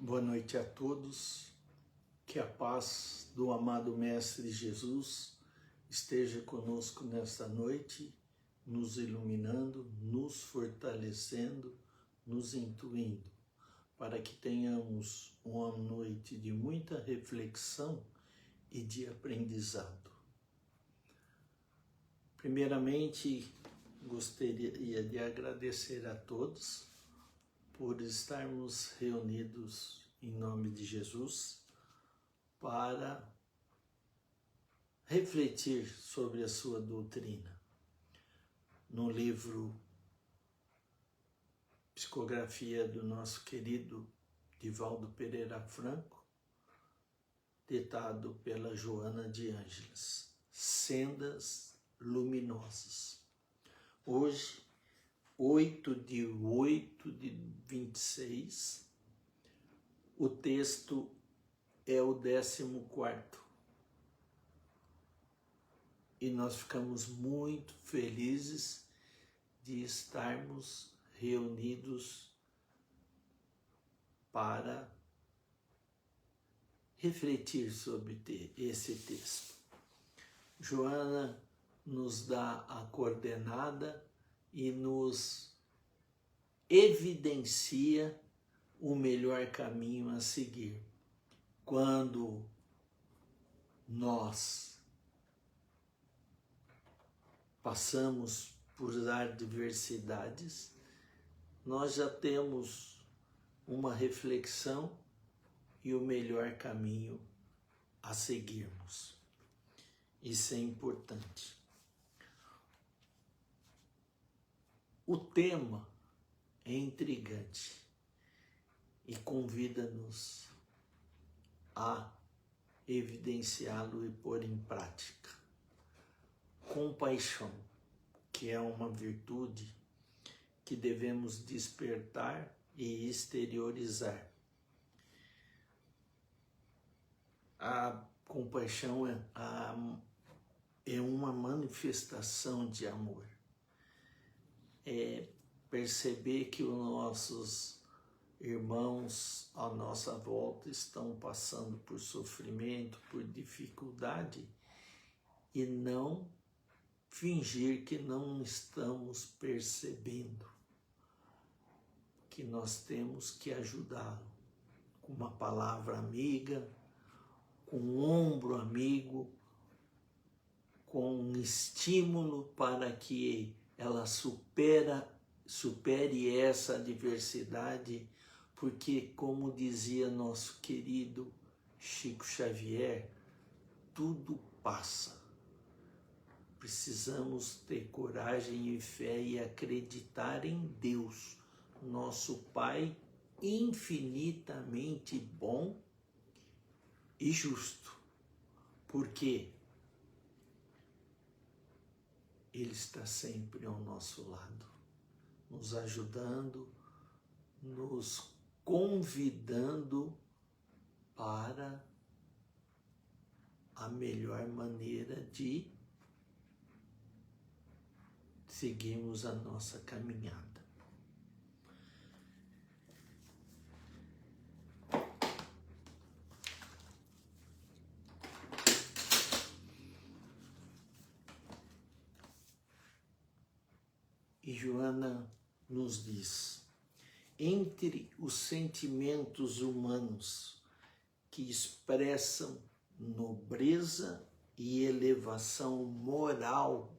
Boa noite a todos, que a paz do amado Mestre Jesus esteja conosco nesta noite, nos iluminando, nos fortalecendo, nos intuindo, para que tenhamos uma noite de muita reflexão e de aprendizado. Primeiramente, gostaria de agradecer a todos por estarmos reunidos em nome de Jesus para refletir sobre a sua doutrina. No livro Psicografia do nosso querido Divaldo Pereira Franco, ditado pela Joana de Ângeles, Sendas Luminosas. Hoje, 8/8/26, o texto é o 14º. E nós ficamos muito felizes de estarmos reunidos para refletir sobre esse texto. Joana nos dá a coordenada e nos evidencia o melhor caminho a seguir. Quando nós passamos por adversidades, nós já temos uma reflexão e o melhor caminho a seguirmos. Isso é importante. O tema é intrigante e convida-nos a evidenciá-lo e pôr em prática. Compaixão, que é uma virtude que devemos despertar e exteriorizar. A compaixão é uma manifestação de amor. É perceber que os nossos irmãos à nossa volta estão passando por sofrimento, por dificuldade, e não fingir que não estamos percebendo, que nós temos que ajudá-lo com uma palavra amiga, com um ombro amigo, com um estímulo para que ela supere essa adversidade, porque, como dizia nosso querido Chico Xavier, tudo passa. Precisamos ter coragem e fé e acreditar em Deus, nosso Pai infinitamente bom e justo, porque Ele está sempre ao nosso lado, nos ajudando, nos convidando para a melhor maneira de seguirmos a nossa caminhada. E Joana nos diz: entre os sentimentos humanos que expressam nobreza e elevação moral,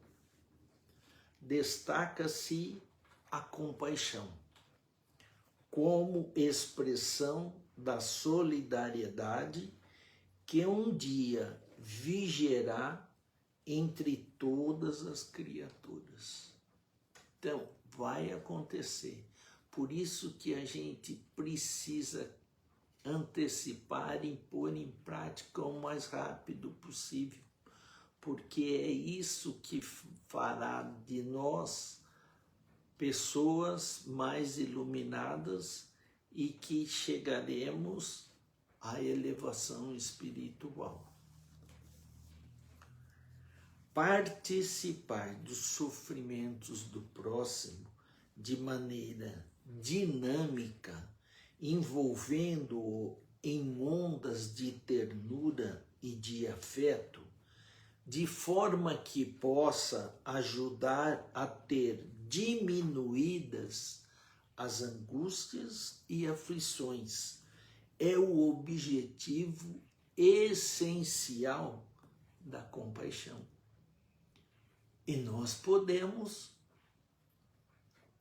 destaca-se a compaixão, como expressão da solidariedade que um dia vigerá entre todas as criaturas. Então, vai acontecer. Por isso que a gente precisa antecipar e pôr em prática o mais rápido possível, porque é isso que fará de nós pessoas mais iluminadas e que chegaremos à elevação espiritual. Participar dos sofrimentos do próximo de maneira dinâmica envolvendo-o em ondas de ternura e de afeto, de forma que possa ajudar a ter diminuídas as angústias e aflições. É o objetivo essencial da compaixão. E nós podemos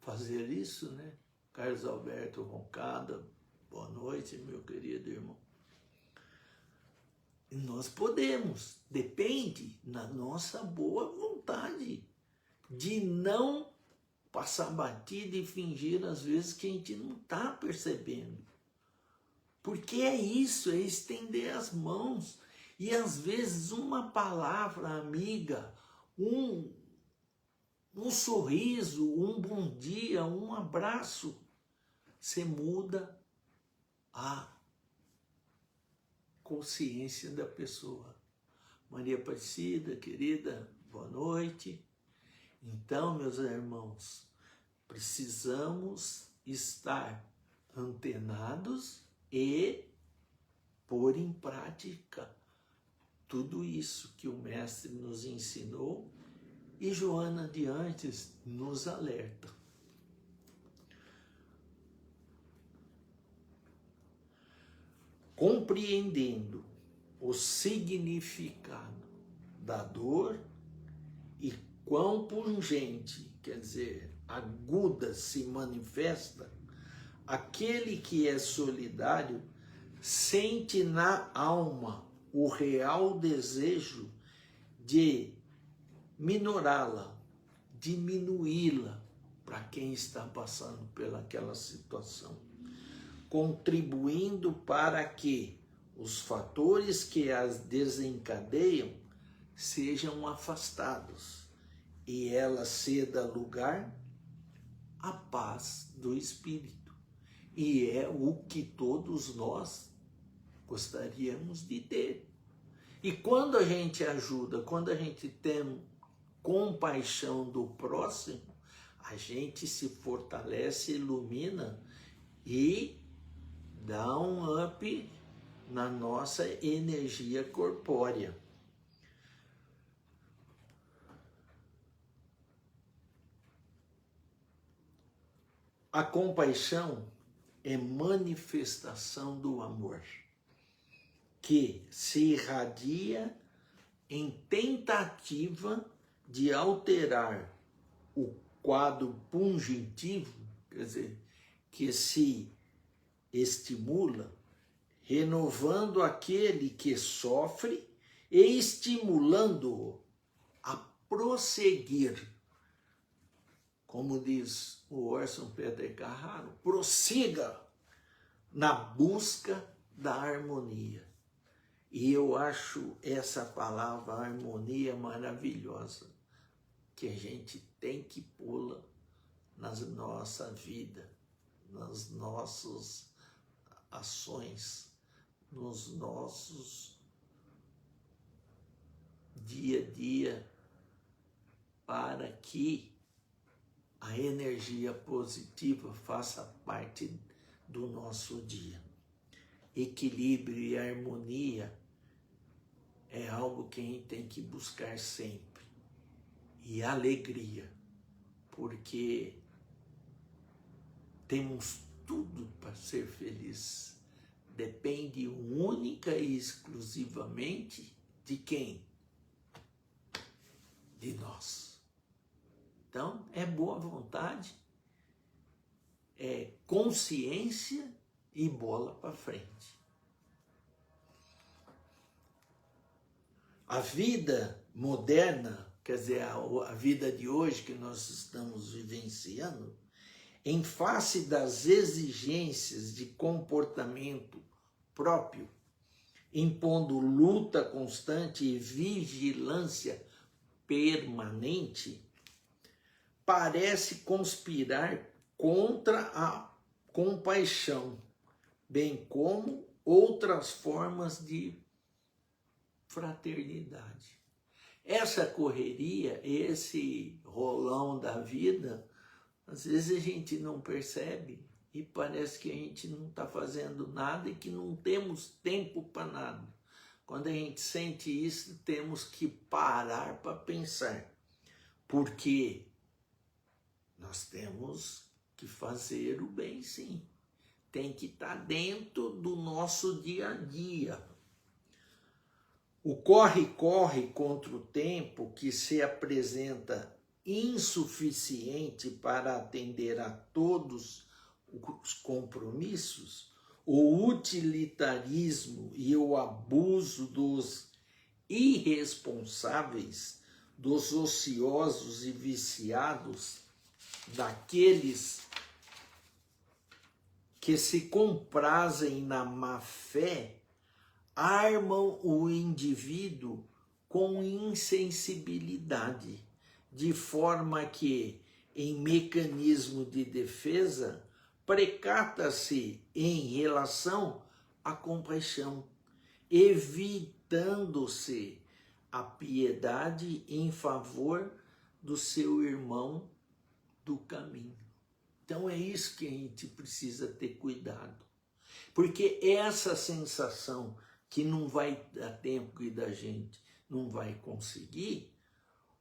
fazer isso, né? Carlos Alberto Roncada, boa noite, meu querido irmão. E nós podemos, depende da nossa boa vontade, de não passar batida e fingir às vezes que a gente não está percebendo. Porque é isso, é estender as mãos. E às vezes uma palavra amiga, um sorriso, um bom dia, um abraço, você muda a consciência da pessoa. Maria Aparecida, querida, boa noite. Então, meus irmãos, precisamos estar antenados e pôr em prática tudo isso que o Mestre nos ensinou e Joana de Antes nos alerta. Compreendendo o significado da dor e quão pungente, quer dizer, aguda se manifesta, aquele que é solidário sente na alma o real desejo de minorá-la, diminuí-la para quem está passando pelaquela situação, contribuindo para que os fatores que as desencadeiam sejam afastados e ela ceda lugar à paz do espírito. E é o que todos nós gostaríamos de ter. E quando a gente ajuda, quando a gente tem compaixão do próximo, a gente se fortalece, ilumina e dá um up na nossa energia corpórea. A compaixão é manifestação do amor, que se irradia em tentativa de alterar o quadro punitivo, quer dizer, que se estimula, renovando aquele que sofre e estimulando-o a prosseguir. Como diz o Orson Pedro Carraro, prossiga na busca da harmonia. E eu acho essa palavra harmonia maravilhosa, que a gente tem que pô-la na nossa vida, nas nossas ações, nos nossos dia a dia, para que a energia positiva faça parte do nosso dia. Equilíbrio e harmonia é algo que a gente tem que buscar sempre. E alegria, porque temos tudo para ser feliz. Depende única e exclusivamente de quem? De nós. Então, é boa vontade, é consciência e bola para frente. A vida moderna, quer dizer, a vida de hoje que nós estamos vivenciando, em face das exigências de comportamento próprio, impondo luta constante e vigilância permanente, parece conspirar contra a compaixão, bem como outras formas de fraternidade. Essa correria, esse rolão da vida, às vezes a gente não percebe, e parece que a gente não está fazendo nada e que não temos tempo para nada. Quando a gente sente isso, temos que parar para pensar, porque nós temos que fazer o bem, sim. Tem que estar dentro do nosso dia a dia. O corre-corre contra o tempo, que se apresenta insuficiente para atender a todos os compromissos, o utilitarismo e o abuso dos irresponsáveis, dos ociosos e viciados, daqueles que se comprazem na má fé, armam o indivíduo com insensibilidade, de forma que, em mecanismo de defesa, precata-se em relação à compaixão, evitando-se a piedade em favor do seu irmão do caminho. Então é isso que a gente precisa ter cuidado, porque essa sensação que não vai dar tempo e da gente não vai conseguir,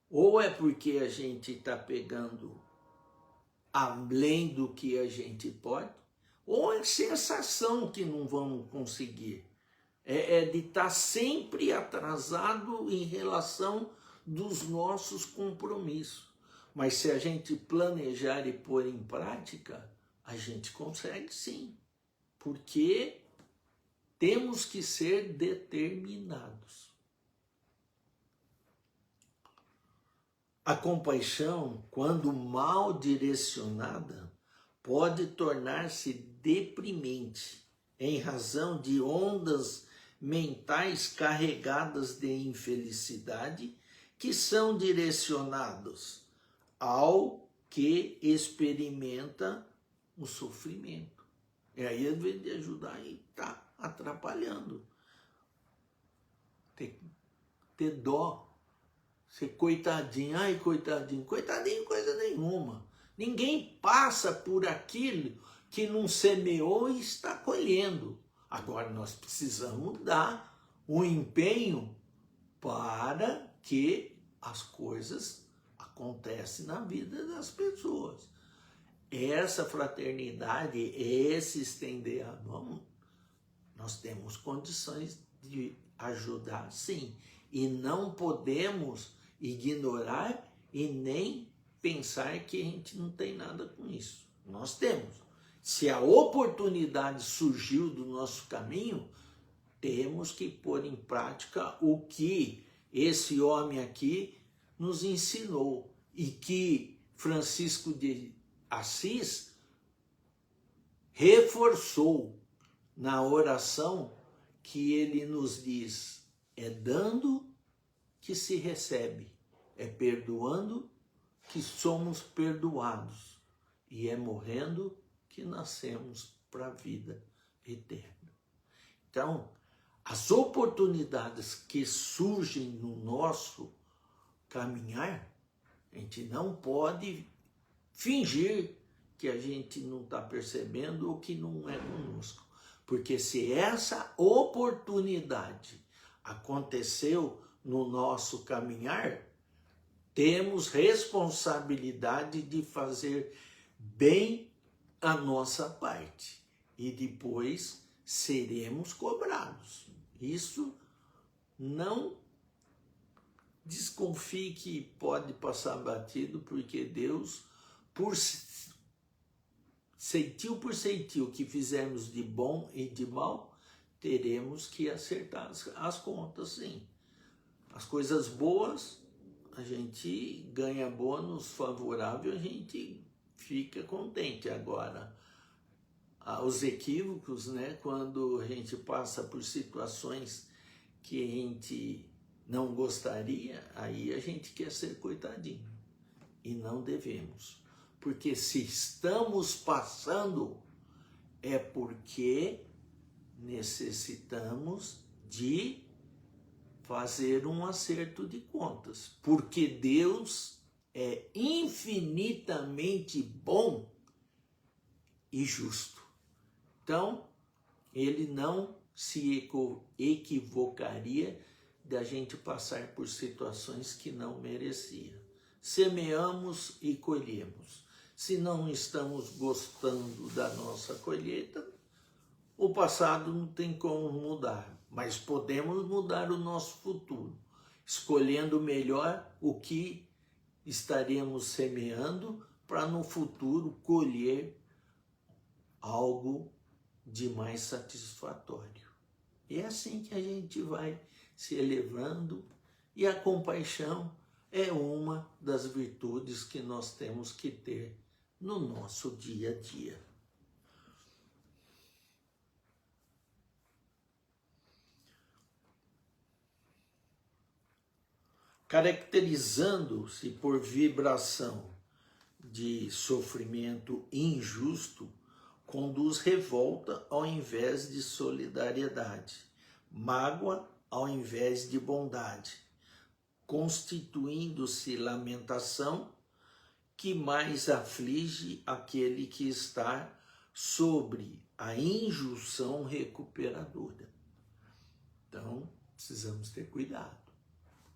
ou é porque a gente está pegando além do que a gente pode, ou é sensação que não vamos conseguir. É de estar sempre atrasado em relação dos nossos compromissos. Mas se a gente planejar e pôr em prática, a gente consegue sim. Porque temos que ser determinados. A compaixão, quando mal direcionada, pode tornar-se deprimente, em razão de ondas mentais carregadas de infelicidade, que são direcionados ao que experimenta o sofrimento. E aí, às vezes, de ajudar, e está atrapalhando. Ter dó. Ser coitadinho, ai coitadinho, coitadinho coisa nenhuma. Ninguém passa por aquilo que não semeou e está colhendo. Agora nós precisamos dar um empenho para que as coisas acontecem na vida das pessoas. Essa fraternidade, esse estender a mão, nós temos condições de ajudar sim. E não podemos ignorar e nem pensar que a gente não tem nada com isso. Nós temos. Se a oportunidade surgiu do nosso caminho, temos que pôr em prática o que esse homem aqui nos ensinou e que Francisco de Assis reforçou na oração que ele nos diz: é dando que se recebe, é perdoando que somos perdoados, e é morrendo que nascemos para a vida eterna. Então, as oportunidades que surgem no nosso caminhar, a gente não pode fingir que a gente não está percebendo ou que não é conosco. Porque se essa oportunidade aconteceu no nosso caminhar, temos responsabilidade de fazer bem a nossa parte. E depois seremos cobrados. Isso não desconfie que pode passar batido, porque Deus, por ceitil por ceitil que fizermos de bom e de mal, teremos que acertar as contas, sim. As coisas boas, a gente ganha bônus favorável, a gente fica contente. Agora, os equívocos, né, quando a gente passa por situações que a gente não gostaria, aí a gente quer ser coitadinho. E não devemos. Porque se estamos passando, é porque necessitamos de fazer um acerto de contas. Porque Deus é infinitamente bom e justo. Então, ele não se equivocaria de a gente passar por situações que não merecia. Semeamos e colhemos. Se não estamos gostando da nossa colheita, o passado não tem como mudar, mas podemos mudar o nosso futuro, escolhendo melhor o que estaremos semeando para no futuro colher algo de mais satisfatório. E é assim que a gente vai se elevando, e a compaixão é uma das virtudes que nós temos que ter no nosso dia a dia. Caracterizando-se por vibração de sofrimento injusto, conduz revolta ao invés de solidariedade, mágoa ao invés de bondade, constituindo-se lamentação que mais aflige aquele que está sobre a injunção recuperadora. Então, precisamos ter cuidado,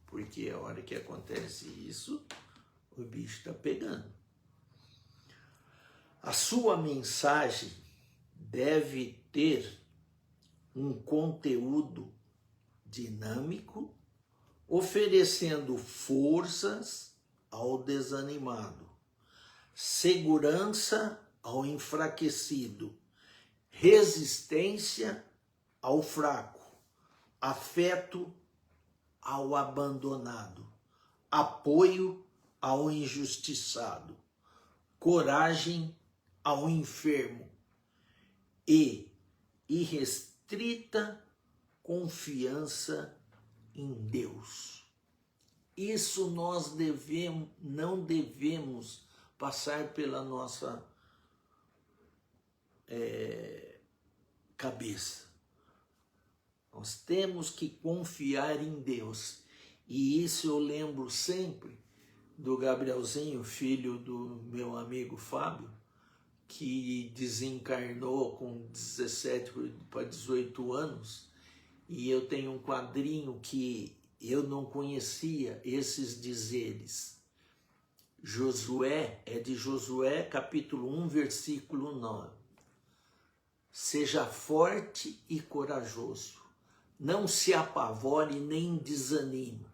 porque a hora que acontece isso, o bicho está pegando. A sua mensagem deve ter um conteúdo dinâmico, oferecendo forças ao desanimado, segurança ao enfraquecido, resistência ao fraco, afeto ao abandonado, apoio ao injustiçado, coragem ao enfermo e irrestrita confiança em Deus. Isso nós não devemos passar pela nossa cabeça. Nós temos que confiar em Deus. E isso eu lembro sempre do Gabrielzinho, filho do meu amigo Fábio, que desencarnou com 17 para 18 anos, e eu tenho um quadrinho que eu não conhecia esses dizeres. Josué, é de Josué, capítulo 1, versículo 9. Seja forte e corajoso, não se apavore nem desanime,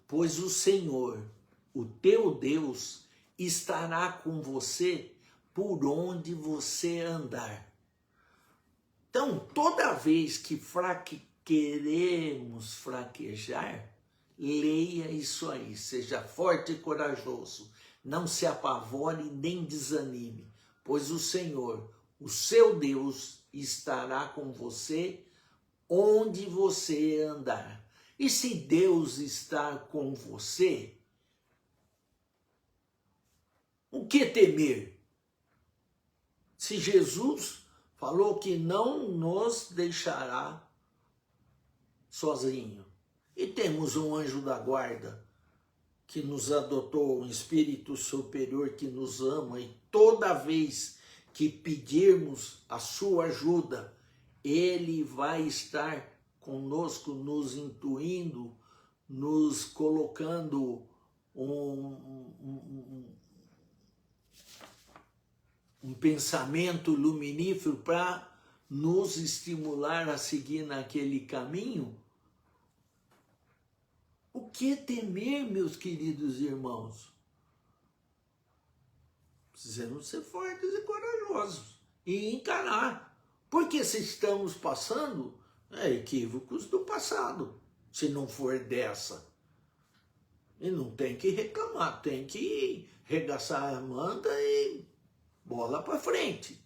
pois o Senhor, o teu Deus, estará com você por onde você andar. Então, toda vez que queremos fraquejar, leia isso aí, seja forte e corajoso, não se apavore nem desanime, pois o Senhor, o seu Deus, estará com você onde você andar. E se Deus está com você, o que temer? Se Jesus falou que não nos deixará sozinho, e temos um anjo da guarda que nos adotou, um espírito superior que nos ama, e toda vez que pedirmos a sua ajuda, ele vai estar conosco, nos intuindo, nos colocando um pensamento luminífero para nos estimular a seguir naquele caminho. O que temer, meus queridos irmãos? Precisamos ser fortes e corajosos e encarar. Porque se estamos passando equívocos do passado, se não for dessa. E não tem que reclamar, tem que regaçar a manta e bola para frente.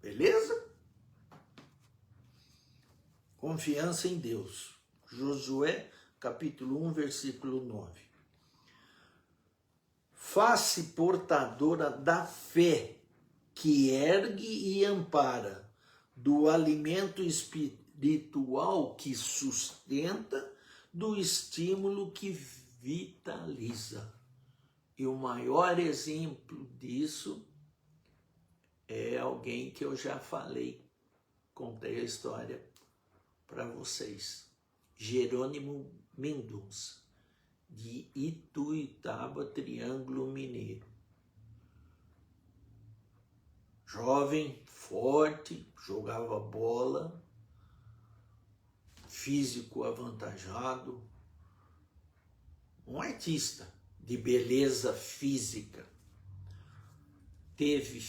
Beleza? Confiança em Deus. Josué, capítulo 1, versículo 9. Face portadora da fé, que ergue e ampara, do alimento espiritual que sustenta, do estímulo que vitaliza. E o maior exemplo disso é alguém que eu já falei, contei a história para vocês. Jerônimo Mendonça, de Ituiutaba, Triângulo Mineiro. Jovem, forte, jogava bola, físico avantajado, um artista de beleza física. Teve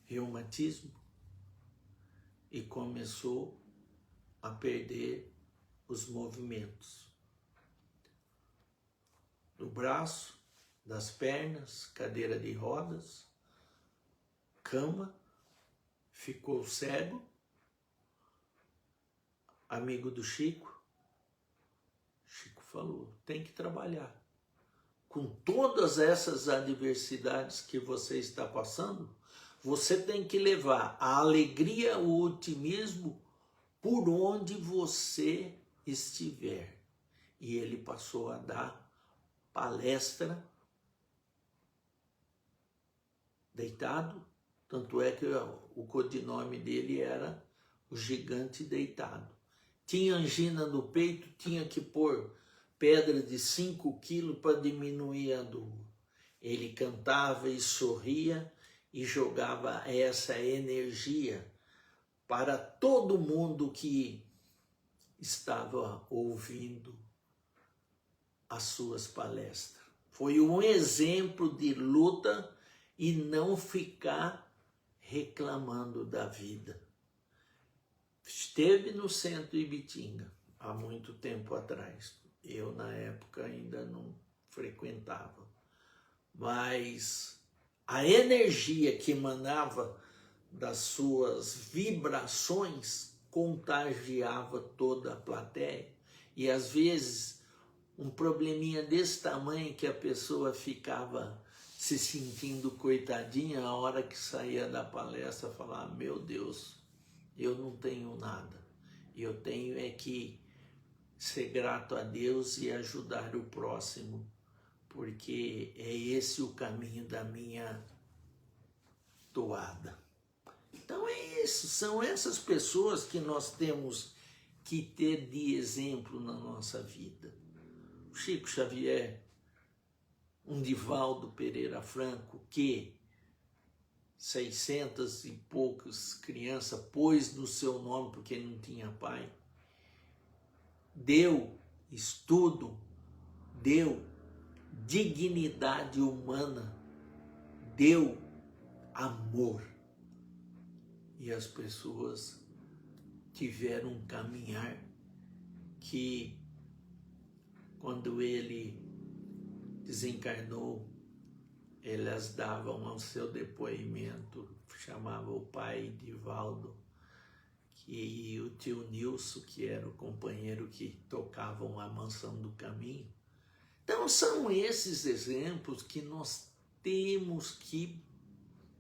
reumatismo e começou a perder os movimentos do braço, das pernas, cadeira de rodas, cama, ficou cego. Amigo do Chico, Chico falou, tem que trabalhar. Com todas essas adversidades que você está passando, você tem que levar a alegria, o otimismo por onde você estiver. E ele passou a dar palestra deitado, tanto é que o codinome dele era o Gigante Deitado. Tinha angina no peito, tinha que pôr pedra de 5 quilos para diminuir a dor. Ele cantava e sorria e jogava essa energia para todo mundo que estava ouvindo as suas palestras. Foi um exemplo de luta e não ficar reclamando da vida. Esteve no centro Ibitinga há muito tempo atrás. Eu, na época, ainda não frequentava. Mas a energia que emanava das suas vibrações contagiava toda a plateia. E, às vezes, um probleminha desse tamanho que a pessoa ficava se sentindo coitadinha, a hora que saía da palestra, falava, meu Deus, eu não tenho nada. Eu tenho é que ser grato a Deus e ajudar o próximo, porque é esse o caminho da minha toada. Então é isso, são essas pessoas que nós temos que ter de exemplo na nossa vida. O Chico Xavier, um Divaldo Pereira Franco, que 600 e poucas crianças pôs no seu nome porque não tinha pai, deu estudo, deu dignidade humana, deu amor. E as pessoas tiveram um caminhar que, quando ele desencarnou, elas davam ao seu depoimento, chamava o pai Divaldo, e o tio Nilson, que era o companheiro que tocavam a Mansão do Caminho. Então são esses exemplos que nós temos que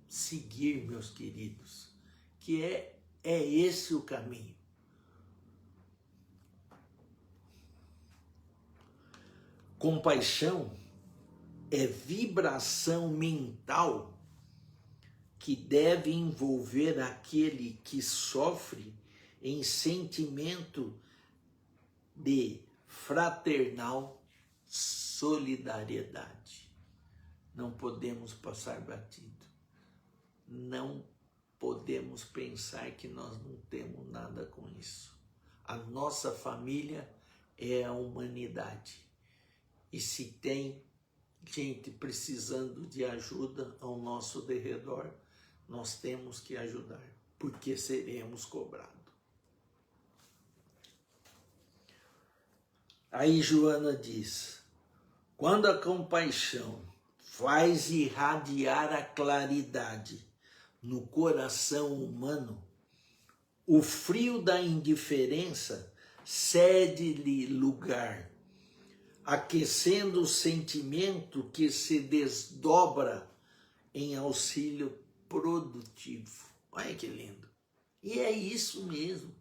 seguir, meus queridos, que é esse o caminho. Compaixão é vibração mental que deve envolver aquele que sofre em sentimento de fraternal solidariedade. Não podemos passar batido. Não podemos pensar que nós não temos nada com isso. A nossa família é a humanidade. E se tem gente precisando de ajuda ao nosso derredor, nós temos que ajudar, porque seremos cobrados. Aí Joana diz, quando a compaixão faz irradiar a claridade no coração humano, o frio da indiferença cede-lhe lugar, aquecendo o sentimento que se desdobra em auxílio produtivo. Olha que lindo. E é isso mesmo.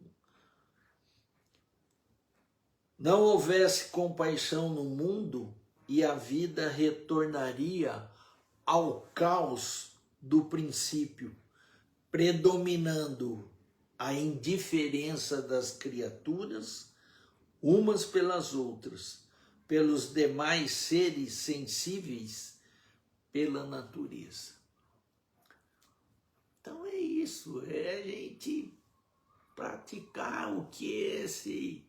Não houvesse compaixão no mundo e a vida retornaria ao caos do princípio, predominando a indiferença das criaturas, umas pelas outras, pelos demais seres sensíveis, pela natureza. Então é isso, é a gente praticar o que esse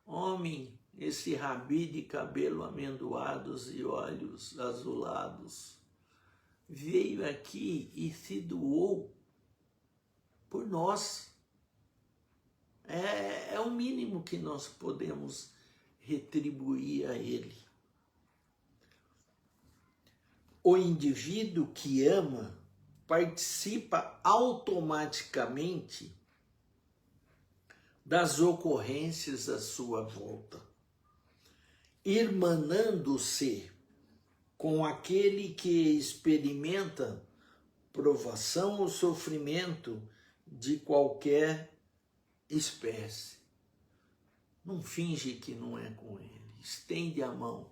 homem, esse rabi de cabelo amendoados e olhos azulados, veio aqui e se doou por nós. É o mínimo que nós podemos retribuir a ele. O indivíduo que ama participa automaticamente das ocorrências à sua volta, irmanando-se com aquele que experimenta provação ou sofrimento de qualquer espécie. Não finge que não é com ele, estende a mão,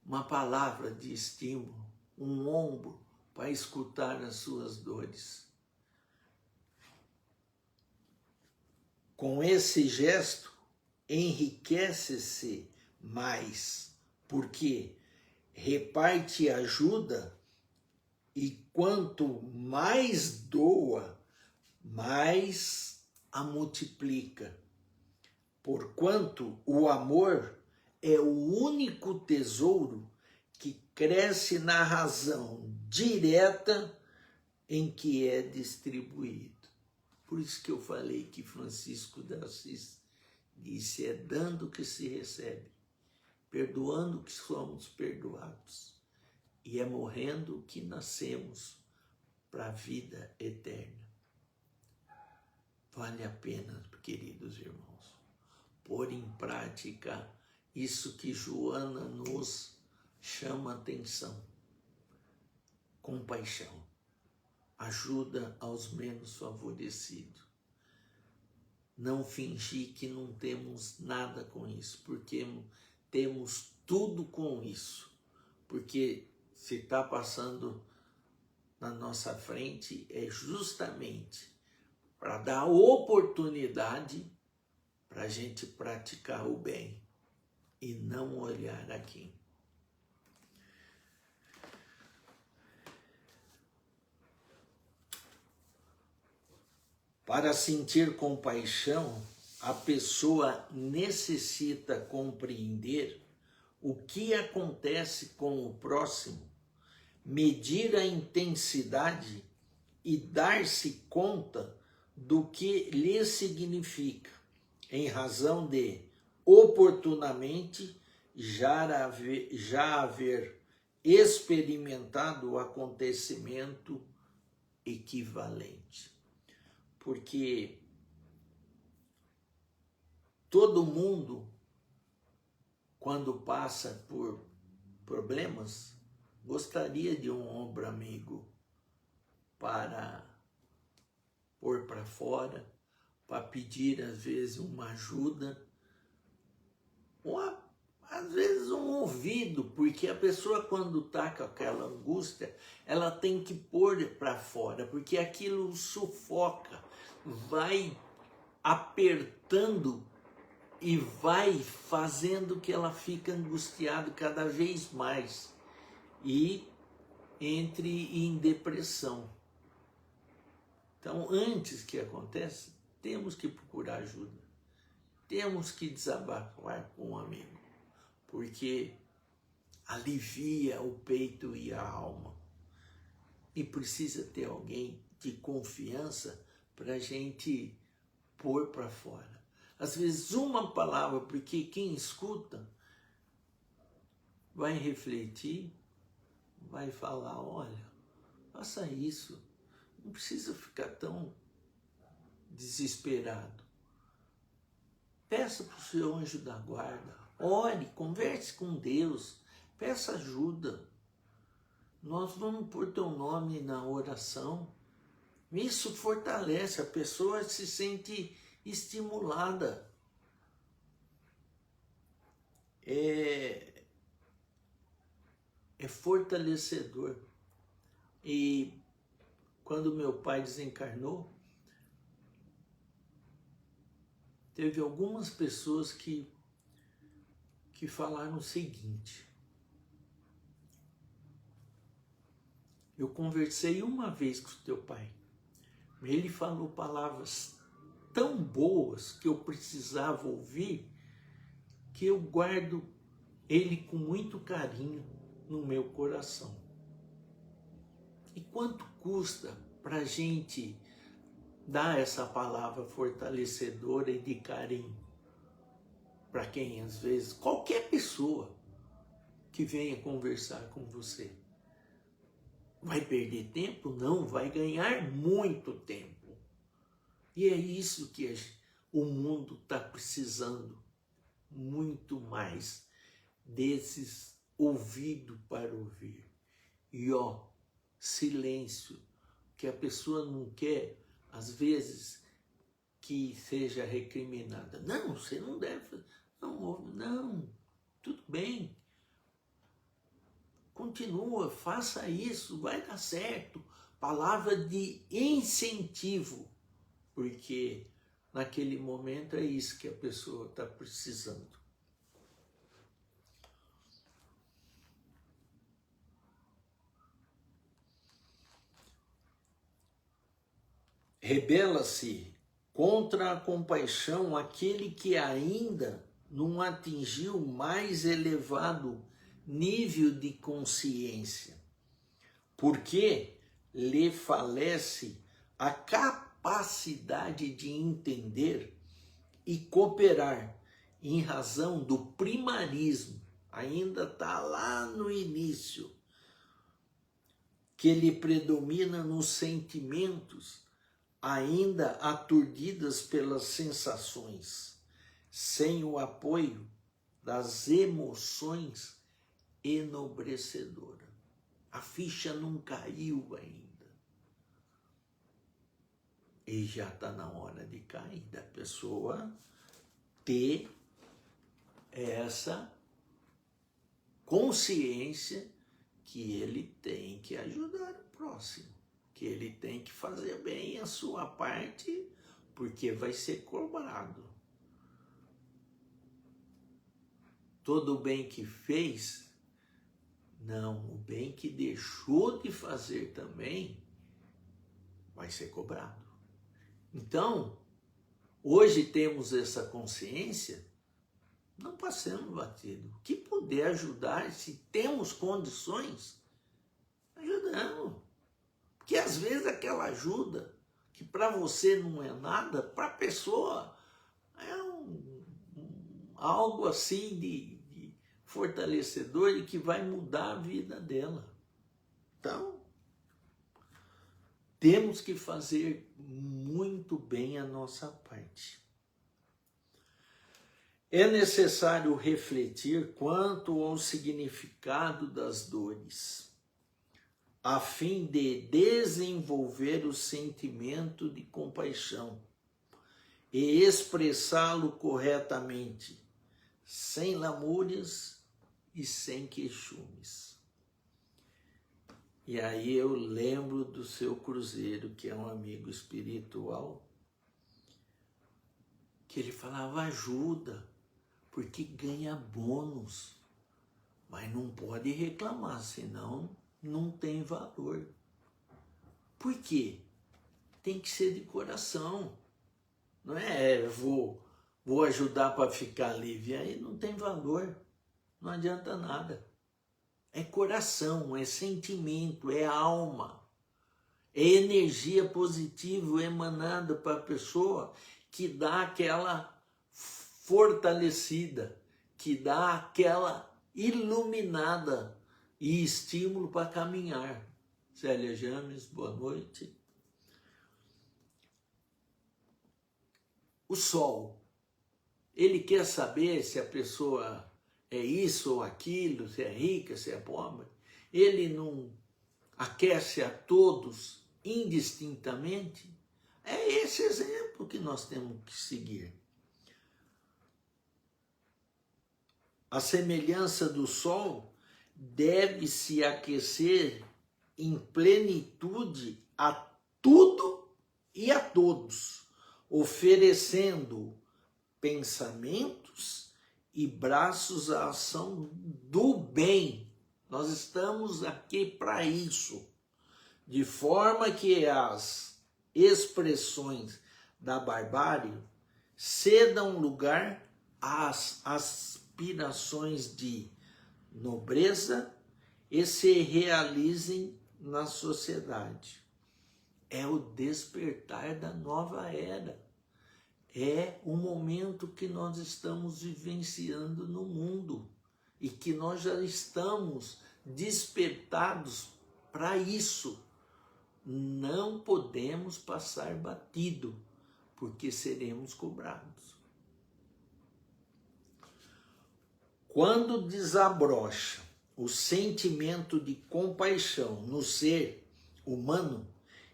uma palavra de estímulo, um ombro para escutar as suas dores. Com esse gesto, enriquece-se mais, porque reparte ajuda e quanto mais doa, mais a multiplica. Porquanto o amor é o único tesouro que cresce na razão direta em que é distribuído. Por isso que eu falei que Francisco de Assis disse, é dando que se recebe, perdoando que somos perdoados, e é morrendo que nascemos para a vida eterna. Vale a pena, queridos irmãos, pôr em prática isso que Joana nos chama atenção. Compaixão, ajuda aos menos favorecidos. Não fingir que não temos nada com isso, porque temos tudo com isso. Porque se está passando na nossa frente é justamente para dar oportunidade para a gente praticar o bem e não olhar aqui. Para sentir compaixão, a pessoa necessita compreender o que acontece com o próximo, medir a intensidade e dar-se conta do que lhe significa, em razão de, oportunamente, já haver experimentado o acontecimento equivalente. Porque todo mundo, quando passa por problemas, gostaria de um ombro amigo para pôr para fora, para pedir às vezes uma ajuda, ou às vezes um ouvido, porque a pessoa quando está com aquela angústia, ela tem que pôr para fora, porque aquilo sufoca, vai apertando e vai fazendo que ela fique angustiada cada vez mais e entre em depressão. Então, antes que aconteça, temos que procurar ajuda. Temos que desabafar com um amigo, porque alivia o peito e a alma. E precisa ter alguém de confiança para a gente pôr para fora. Às vezes uma palavra, porque quem escuta vai refletir, vai falar, olha, faça isso, não precisa ficar tão desesperado. Peça para o seu anjo da guarda, ore, converse com Deus, peça ajuda. Nós vamos pôr teu nome na oração. Isso fortalece, a pessoa se sente estimulada. É é fortalecedor. E quando meu pai desencarnou, teve algumas pessoas que falaram o seguinte: eu conversei uma vez com o teu pai, ele falou palavras tão boas que eu precisava ouvir, que eu guardo ele com muito carinho no meu coração. E quanto custa para a gente dar essa palavra fortalecedora e de carinho para quem, às vezes, qualquer pessoa que venha conversar com você? Vai perder tempo? Não, vai ganhar muito tempo. E é isso que o mundo está precisando, muito mais desses ouvidos para ouvir. E silêncio, que a pessoa não quer, às vezes, que seja recriminada. Não, você não deve, não, tudo bem. Continua, faça isso, vai dar certo. Palavra de incentivo, porque naquele momento é isso que a pessoa está precisando. Rebela-se contra a compaixão aquele que ainda não atingiu o mais elevado nível de consciência, porque lhe falece a capacidade de entender e cooperar em razão do primarismo, ainda está lá no início, que lhe predomina nos sentimentos, ainda aturdidas pelas sensações, sem o apoio das emoções enobrecedoras. A ficha não caiu ainda. E já está na hora de cair, da pessoa ter essa consciência que ele tem que ajudar o próximo, que ele tem que fazer bem a sua parte, porque vai ser cobrado. Todo o bem que fez, não, o bem que deixou de fazer também vai ser cobrado. Então, hoje temos essa consciência, não passemos batido. O que puder ajudar, se temos condições, ajudamos. Porque às vezes aquela ajuda, que para você não é nada, para a pessoa é algo assim de fortalecedor e que vai mudar a vida dela. Então, temos que fazer muito bem a nossa parte. É necessário refletir quanto ao significado das dores, a fim de desenvolver o sentimento de compaixão e expressá-lo corretamente, sem lamúrias e sem queixumes. E aí eu lembro do seu Cruzeiro, que é um amigo espiritual, que ele falava: ajuda, porque ganha bônus, mas não pode reclamar, senão não tem valor. Por quê? Tem que ser de coração. Não é vou ajudar para ficar livre, aí não tem valor, não adianta nada. É coração, é sentimento, é alma, é energia positiva emanada para a pessoa, que dá aquela fortalecida, que dá aquela iluminada e estímulo para caminhar. Célia James, boa noite. O sol, ele quer saber se a pessoa é isso ou aquilo, se é rica, se é pobre. Ele não aquece a todos indistintamente. É esse exemplo que nós temos que seguir. A semelhança do sol, deve se aquecer em plenitude a tudo e a todos, oferecendo pensamentos e braços à ação do bem. Nós estamos aqui para isso, de forma que as expressões da barbárie cedam lugar às aspirações de nobreza e se realizem na sociedade. É o despertar da nova era. É o momento que nós estamos vivenciando no mundo e que nós já estamos despertados para isso. Não podemos passar batido, porque seremos cobrados. Quando desabrocha o sentimento de compaixão no ser humano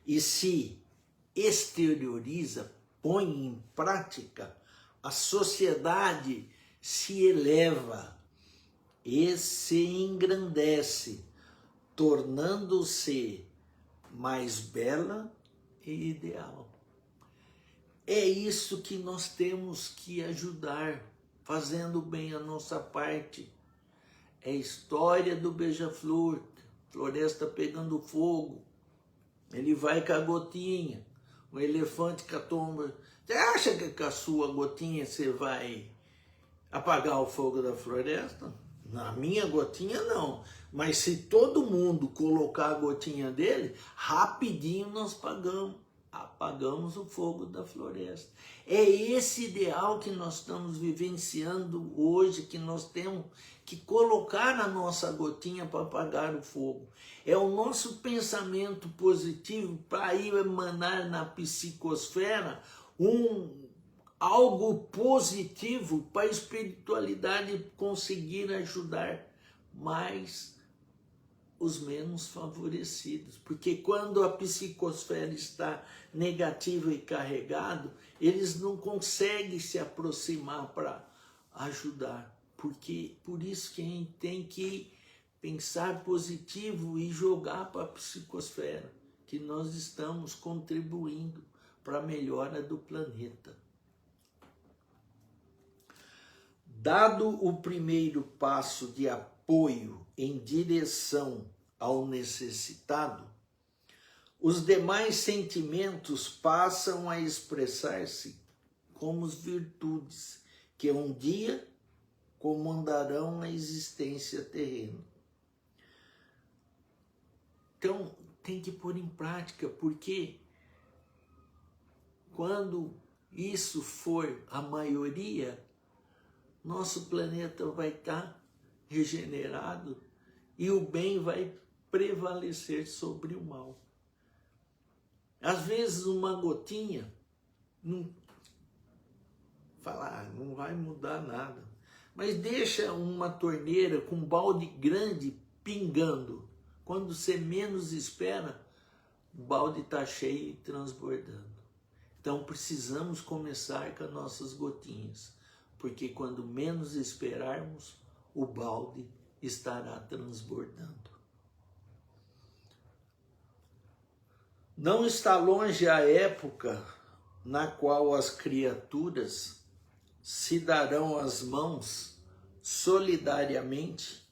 e se exterioriza, põe em prática, a sociedade se eleva e se engrandece, tornando-se mais bela e ideal. É isso que nós temos que ajudar, fazendo bem a nossa parte. É a história do beija-flor, floresta pegando fogo, ele vai com a gotinha, o elefante com a tomba. Você acha que com a sua gotinha você vai apagar o fogo da floresta? Na minha gotinha não, mas se todo mundo colocar a gotinha dele, rapidinho nós apagamos o fogo da floresta. É esse ideal que nós estamos vivenciando hoje, que nós temos que colocar a nossa gotinha para apagar o fogo. É o nosso pensamento positivo para ir emanar na psicosfera algo positivo para a espiritualidade conseguir ajudar mais os menos favorecidos. Porque quando a psicosfera está negativa e carregado, eles não conseguem se aproximar para ajudar. Porque por isso que a gente tem que pensar positivo e jogar para a psicosfera, que nós estamos contribuindo para a melhora do planeta. Dado o primeiro passo de apoio em direção ao necessitado, os demais sentimentos passam a expressar-se como virtudes que um dia comandarão a existência terrena. Então, tem que pôr em prática, porque quando isso for a maioria, nosso planeta vai estar regenerado e o bem vai prevalecer sobre o mal. Às vezes uma gotinha não vai mudar nada, mas deixa uma torneira com um balde grande pingando. Quando você menos espera, o balde está cheio e transbordando. Então precisamos começar com as nossas gotinhas, porque quando menos esperarmos, o balde estará transbordando. Não está longe a época na qual as criaturas se darão as mãos solidariamente,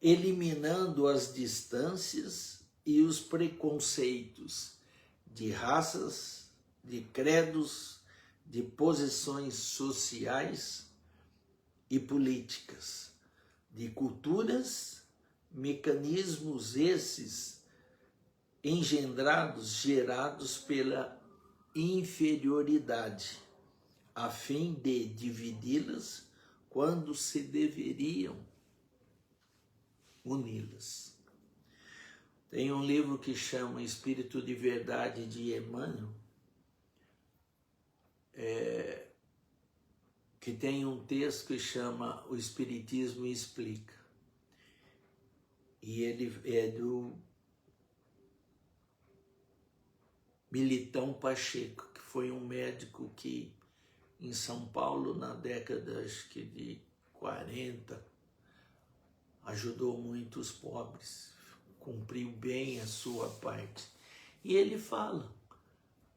eliminando as distâncias e os preconceitos de raças, de credos, de posições sociais e políticas, de culturas, mecanismos esses gerados pela inferioridade, a fim de dividi-las quando se deveriam uni-las. Tem um livro que chama Espírito de Verdade, de Emmanuel, que tem um texto que chama O Espiritismo Explica. E ele é do Militão Pacheco, que foi um médico que em São Paulo, na década acho que de 40, ajudou muitos pobres, cumpriu bem a sua parte. E ele fala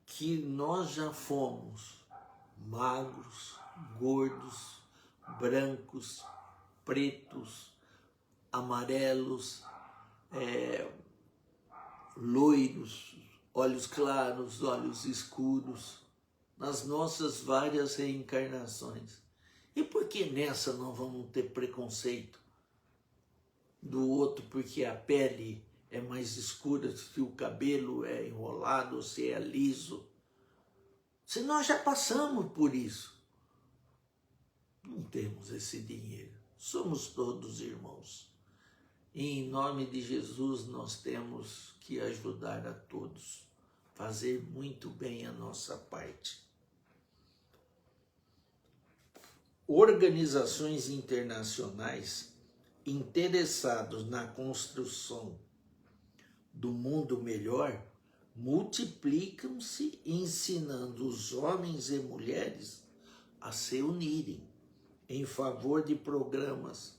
que nós já fomos magros, gordos, brancos, pretos, amarelos, loiros, olhos claros, olhos escuros, nas nossas várias reencarnações. E por que nessa não vamos ter preconceito do outro porque a pele é mais escura, se o cabelo é enrolado ou se é liso? Se nós já passamos por isso, não temos esse dinheiro. Somos todos irmãos. E em nome de Jesus nós temos que ajudar a todos, fazer muito bem a nossa parte. Organizações internacionais interessados na construção do mundo melhor multiplicam-se, ensinando os homens e mulheres a se unirem em favor de programas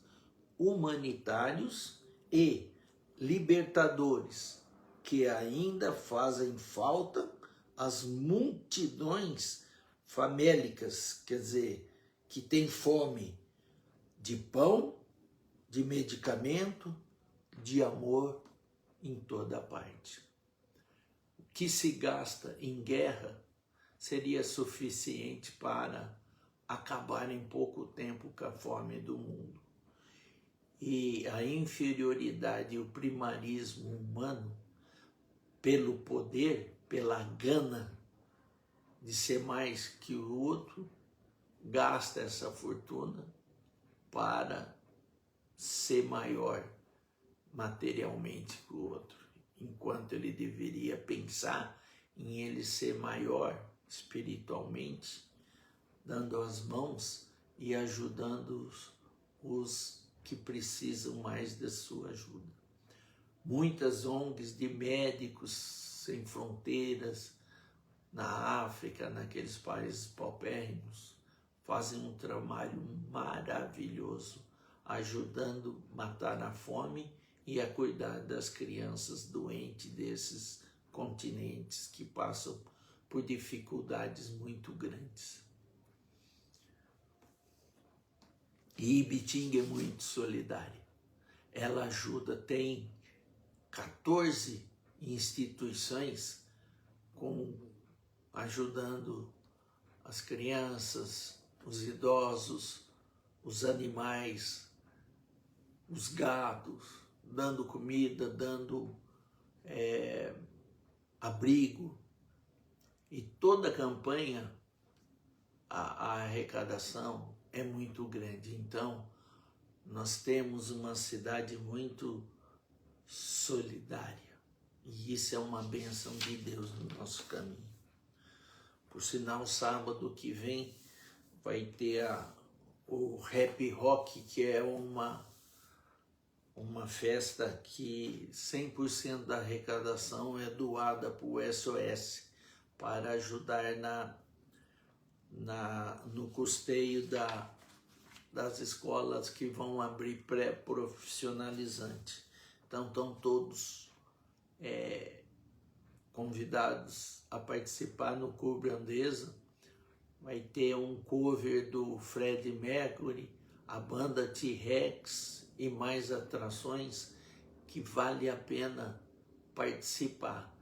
humanitários e libertadores que ainda fazem falta às multidões famélicas, quer dizer, que têm fome de pão, de medicamento, de amor em toda parte. O que se gasta em guerra seria suficiente para acabar em pouco tempo com a fome do mundo. E a inferioridade e o primarismo humano, pelo poder, pela gana de ser mais que o outro, gasta essa fortuna para ser maior materialmente que o outro, enquanto ele deveria pensar em ele ser maior espiritualmente, dando as mãos e ajudando os que precisam mais da sua ajuda. Muitas ONGs de médicos sem fronteiras na África, naqueles países paupérrimos, fazem um trabalho maravilhoso, ajudando a matar a fome e a cuidar das crianças doentes desses continentes que passam por dificuldades muito grandes. E Ibitinga é muito solidária. Ela ajuda, tem 14 instituições ajudando as crianças, os idosos, os animais, os gados, dando comida, dando abrigo. E toda a campanha, a arrecadação é muito grande. Então, nós temos uma cidade muito solidária. E isso é uma bênção de Deus no nosso caminho. Por sinal, sábado que vem vai ter o Rap Rock, que é uma festa que 100% da arrecadação é doada para o SOS, para ajudar no custeio das escolas que vão abrir pré-profissionalizante. Então, estão todos convidados a participar no Clube Andesa. Vai ter um cover do Freddie Mercury, a banda T-Rex e mais atrações que vale a pena participar.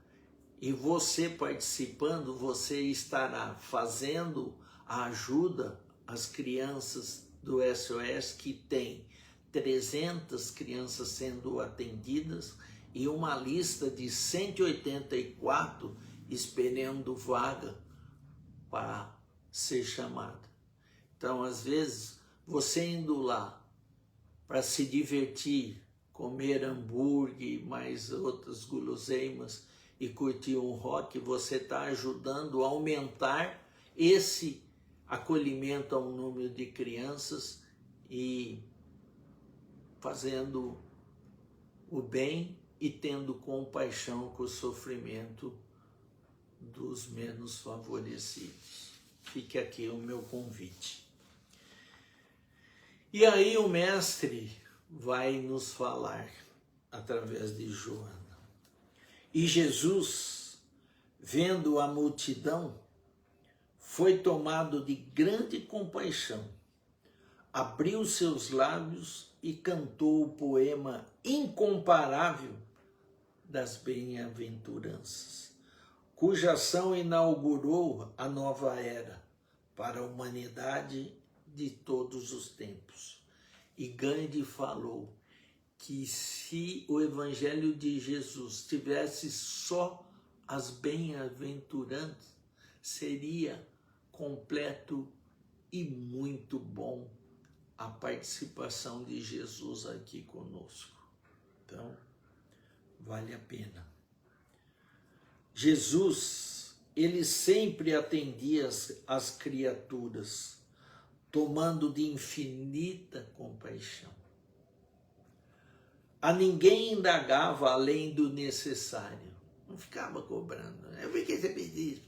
E você participando, você estará fazendo a ajuda às crianças do SOS, que tem 300 crianças sendo atendidas e uma lista de 184 esperando vaga para ser chamada. Então, às vezes, você indo lá para se divertir, comer hambúrguer, mais outras guloseimas e curtir um rock, você está ajudando a aumentar esse acolhimento a um número de crianças e fazendo o bem e tendo compaixão com o sofrimento dos menos favorecidos. Fique aqui o meu convite. E aí o mestre vai nos falar através de Joana. E Jesus, vendo a multidão, foi tomado de grande compaixão, abriu seus lábios e cantou o poema incomparável das bem-aventuranças, cuja ação inaugurou a nova era para a humanidade de todos os tempos. E Gandhi falou que se o Evangelho de Jesus tivesse só as bem-aventuranças, seria completo e muito bom a participação de Jesus aqui conosco. Então, vale a pena. Jesus, ele sempre atendia as criaturas, tomando de infinita compaixão. A ninguém indagava além do necessário. Não ficava cobrando. Por que você fez isso?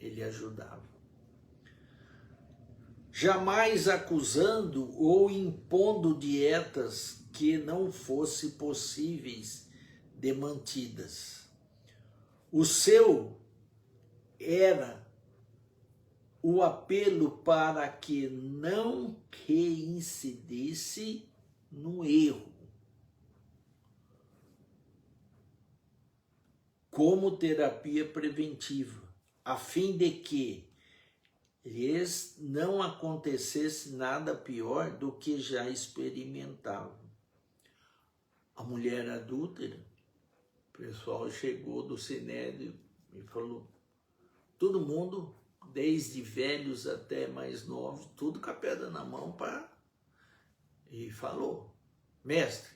Ele ajudava. Jamais acusando ou impondo dietas que não fossem possíveis de mantidas. O seu era o apelo para que não reincidisse no erro, como terapia preventiva, a fim de que lhes não acontecesse nada pior do que já experimentavam. A mulher adúltera, o pessoal chegou do Sinédrio e falou, todo mundo, desde velhos até mais novos, tudo com a pedra na mão, e falou, mestre,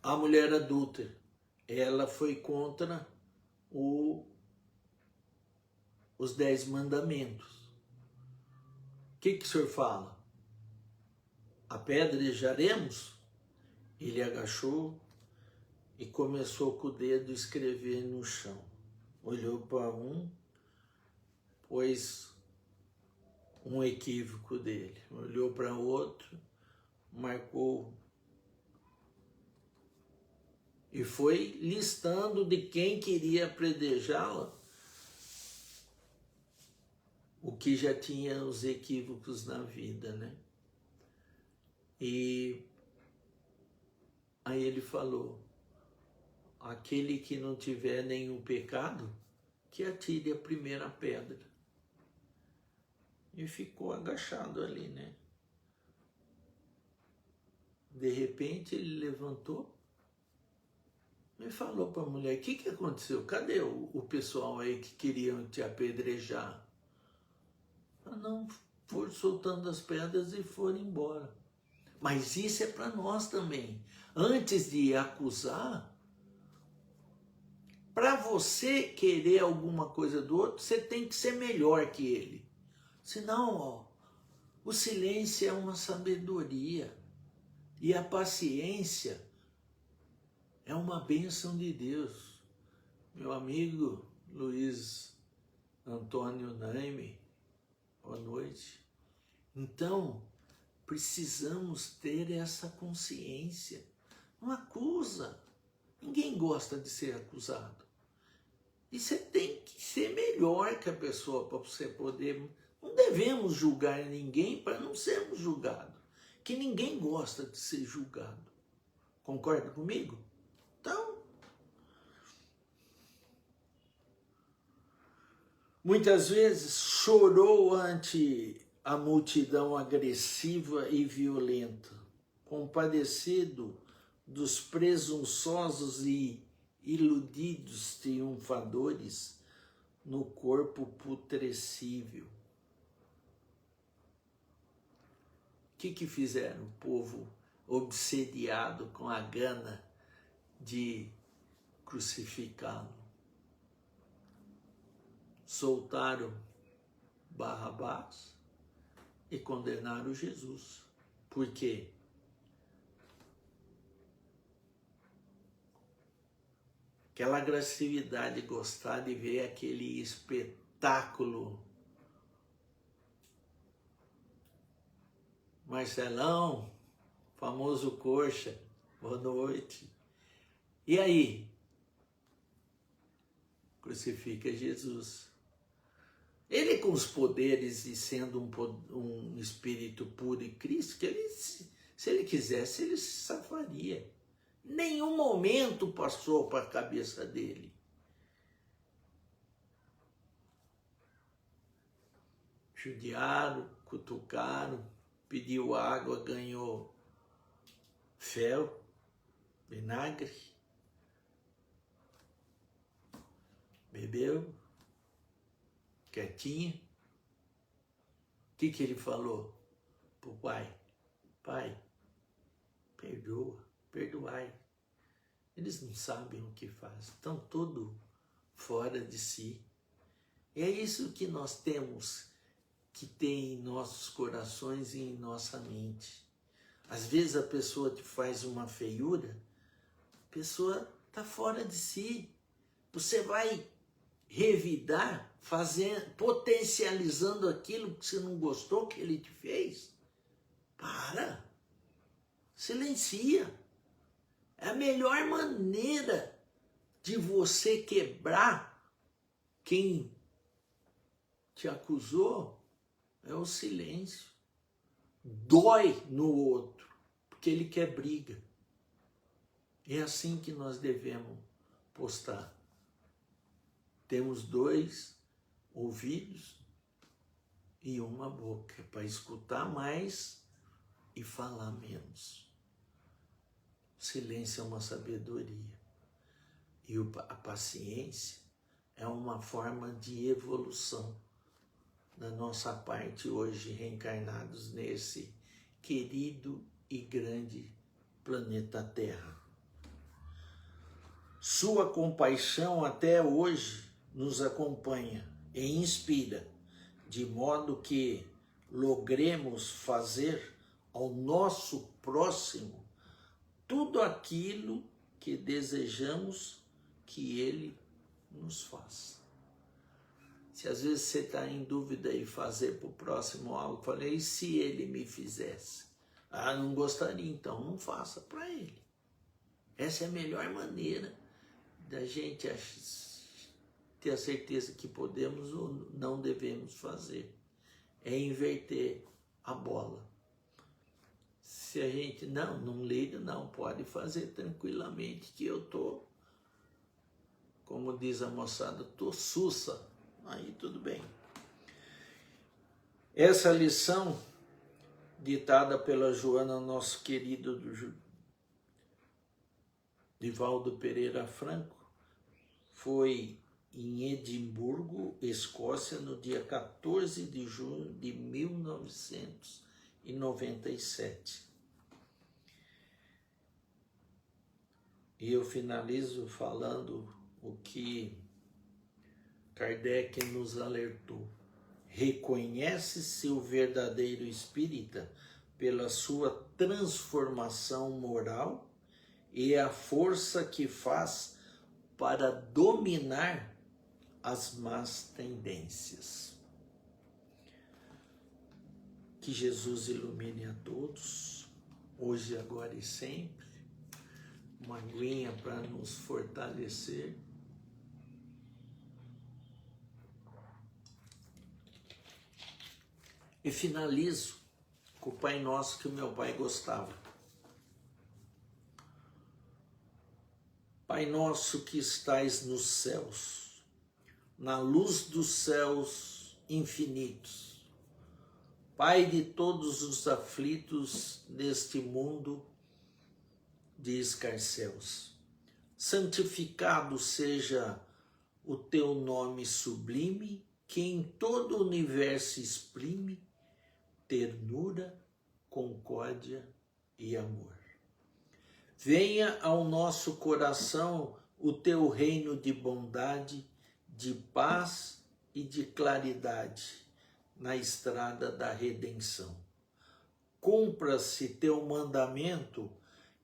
a mulher adúltera, ela foi contra os 10 mandamentos. O que o senhor fala? Apedrejaremos? Ele agachou e começou com o dedo a escrever no chão. Olhou para um, pôs um equívoco dele. Olhou para outro, marcou e foi listando de quem queria apedrejá-la, o que já tinha os equívocos na vida, né? E aí ele falou, aquele que não tiver nenhum pecado, que atire a primeira pedra. E ficou agachado ali, né? De repente ele levantou e falou para a mulher, o que aconteceu? Cadê o pessoal aí que queriam te apedrejar? Não, foram soltando as pedras e foram embora. Mas isso é para nós também. Antes de acusar, para você querer alguma coisa do outro, você tem que ser melhor que ele. Senão, o silêncio é uma sabedoria. E a paciência é uma bênção de Deus. Meu amigo Luiz Antônio Naime, boa noite. Então, precisamos ter essa consciência. Não acusa. Ninguém gosta de ser acusado. E você tem que ser melhor que a pessoa para você poder... Não devemos julgar ninguém para não sermos julgados. Que ninguém gosta de ser julgado. Concorda comigo? Então, muitas vezes chorou ante a multidão agressiva e violenta, compadecido dos presunçosos e iludidos triunfadores no corpo putrescível. O que fizeram? O povo obsediado com a gana de crucificá-lo. Soltaram Barrabás e condenaram Jesus. Por quê? Aquela agressividade, gostar de ver aquele espetáculo Marcelão, famoso Coxa, boa noite. E aí? Crucifica Jesus. Ele com os poderes e sendo um espírito puro e Cristo, que ele, se ele quisesse, ele se safaria. Nenhum momento passou para a cabeça dele. Judiaram, cutucaram, pediu água, ganhou fel, vinagre, bebeu, quietinho. O que ele falou para o pai? Pai, perdoa, perdoai. Eles não sabem o que fazem, estão todos fora de si. E é isso que nós temos que ter em nossos corações e em nossa mente. Às vezes a pessoa te faz uma feiura, a pessoa está fora de si. Você vai revidar, potencializando aquilo que você não gostou que ele te fez. Para, silencia. É a melhor maneira de você quebrar quem te acusou, é o silêncio. Dói no outro, porque ele quer briga. É assim que nós devemos postar. Temos 2 ouvidos e uma boca para escutar mais e falar menos. Silêncio é uma sabedoria. E a paciência é uma forma de evolução da nossa parte hoje, reencarnados nesse querido e grande planeta Terra. Sua compaixão até hoje nos acompanha e inspira, de modo que logremos fazer ao nosso próximo tudo aquilo que desejamos que ele nos faça. Se às vezes você está em dúvida em fazer para o próximo algo, falei, e se ele me fizesse? Ah, não gostaria, então não faça para ele. Essa é a melhor maneira da gente ter a certeza que podemos ou não devemos fazer. É inverter a bola. Se a gente, não liga, não, pode fazer tranquilamente, que eu tô, como diz a moçada, tô sussa, aí tudo bem. Essa lição, ditada pela Joana, nosso querido Divaldo Pereira Franco, foi em Edimburgo, Escócia, no dia 14 de junho de 1997. E eu finalizo falando o que Kardec nos alertou. Reconhece-se o verdadeiro espírita pela sua transformação moral e a força que faz para dominar as más tendências. Que Jesus ilumine a todos, hoje, agora e sempre. Uma aguinha para nos fortalecer. E finalizo com o Pai Nosso que o meu pai gostava. Pai nosso que estais nos céus, na luz dos céus infinitos, Pai de todos os aflitos deste mundo de escarcéus, santificado seja o teu nome sublime, que em todo o universo exprime ternura, concórdia e amor. Venha ao nosso coração o teu reino de bondade, de paz e de claridade na estrada da redenção. Cumpra-se teu mandamento,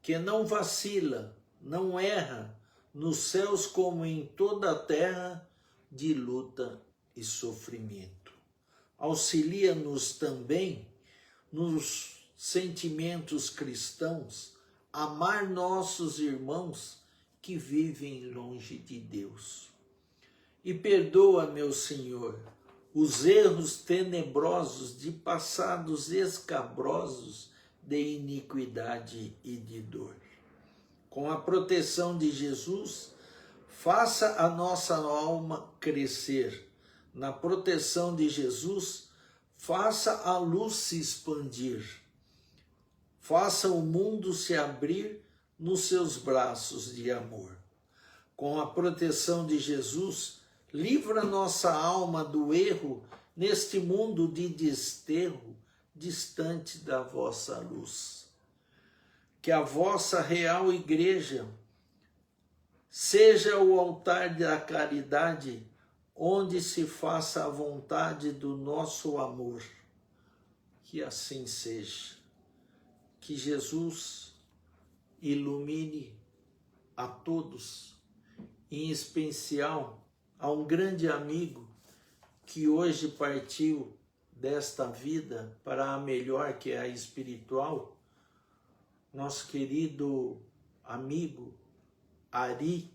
que não vacila, não erra, nos céus como em toda a terra, de luta e sofrimento. Auxilia-nos também nos sentimentos cristãos, amar nossos irmãos que vivem longe de Deus. E perdoa, meu Senhor, os erros tenebrosos de passados escabrosos de iniquidade e de dor. Com a proteção de Jesus, faça a nossa alma crescer. Na proteção de Jesus, faça a luz se expandir. Faça o mundo se abrir nos seus braços de amor. Com a proteção de Jesus, livra nossa alma do erro neste mundo de desterro, distante da vossa luz. Que a vossa real igreja seja o altar da caridade, onde se faça a vontade do nosso amor. Que assim seja. Que Jesus ilumine a todos, em especial a um grande amigo que hoje partiu desta vida para a melhor, que é a espiritual, nosso querido amigo Ari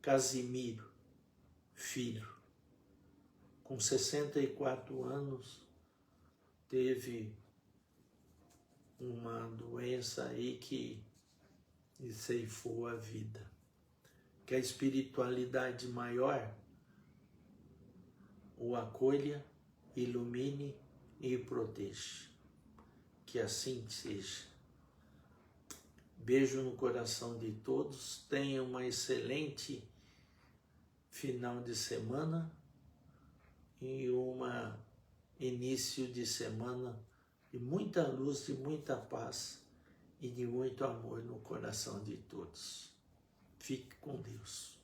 Casimiro Filho. Com 64 anos, teve uma doença aí que lhe ceifou a vida. Que a espiritualidade maior o acolha, ilumine e proteja. Que assim seja. Beijo no coração de todos. Tenham uma excelente final de semana e um início de semana de muita luz, de muita paz e de muito amor no coração de todos. Fique com Deus.